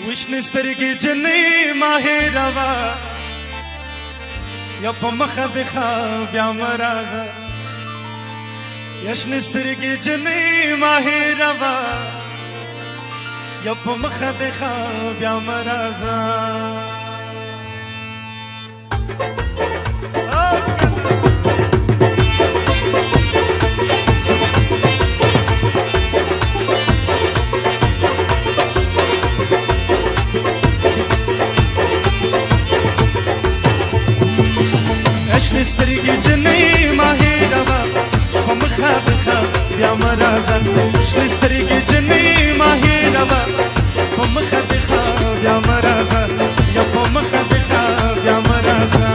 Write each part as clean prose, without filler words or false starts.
وشنې سترګې جنې ماهې روا یا په مخه دې ښه بیا مه راځه یا شنې سترګې جنې ماهې روا یا په مخه دې ښه بیا مه راځه شنې سترګې جنې ماهې روا په مخه دې ښه بیا مه راځه شنې سترګې جنې ماهې روا په مخه دې ښه بیا مه راځه یا په مخه دې ښه بیا مه راځه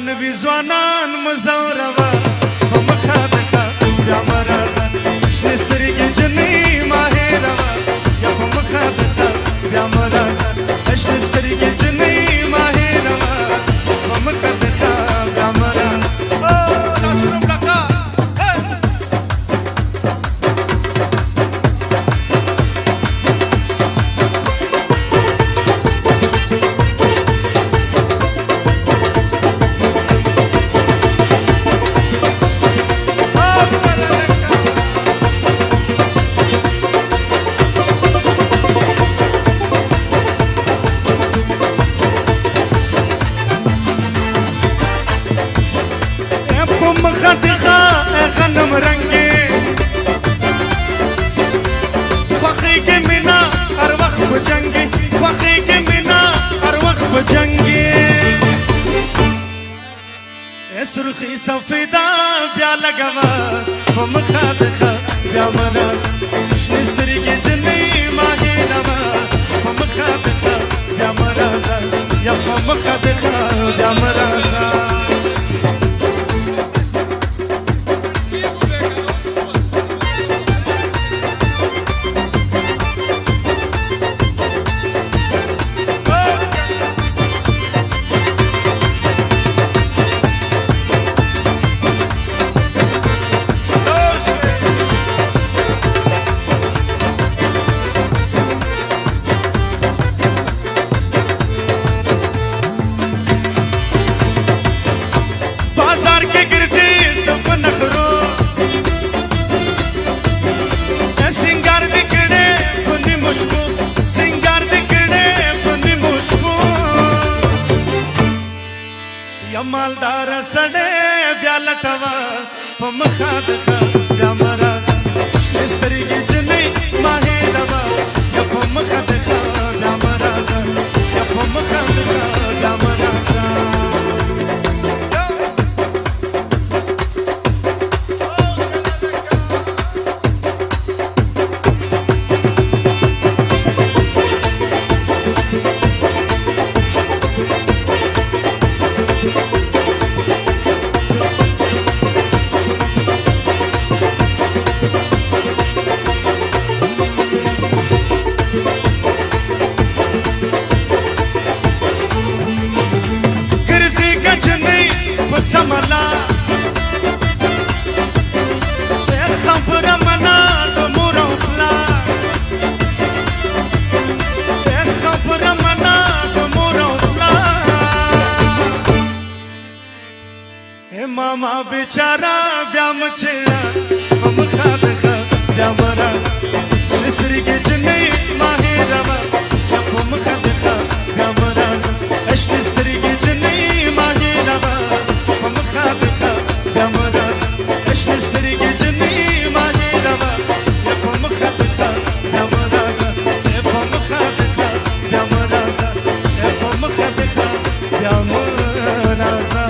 نوی ځوانان مزوروا په مخه دې ښه بیا مه راځه شنې سترګې جنې ماهې روا یا په مخه دې ښه بیا مه راځه شنې سترګې جنې ماهې روا په مخه دې ښه بیا مه راځه لاسونه پړکه غنم رنگی خوخی کے مینا ہر وقت بجنگی خوخی کے مینا ہر وقت بجنگی سرخی سفیدہ بیا لگوا پمخا دکھا بیا منا شنې سترګې جنې ماهې روا پمخا دکھا بیا مرازا یا پمخا دکھا بیا مرازا مالدار سړی بیا لټوه په مخه دې ښه بیا مه راځه شنې سترګې جنې ماهې روا یا په مخه دې ښه بیا مه راځه یا په مخه دې ښه بیا مه راځه ماما بیچاره بیا مچړه په مخه دې ښه بیا مه راځه شنې سترګې جنې ماهې روا یا په مخه دې ښه بیا مه راځه شنې سترګې جنې ماهې روا په مخه دې ښه بیا مه راځه شنې سترګې جنې ماهې روا یا په مخه دې ښه بیا مه راځه په مخه دې ښه بیا مه راځه په مخه دې ښه بیا مه راځه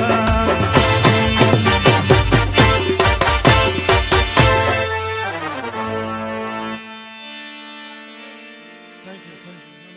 Thank you, thank you.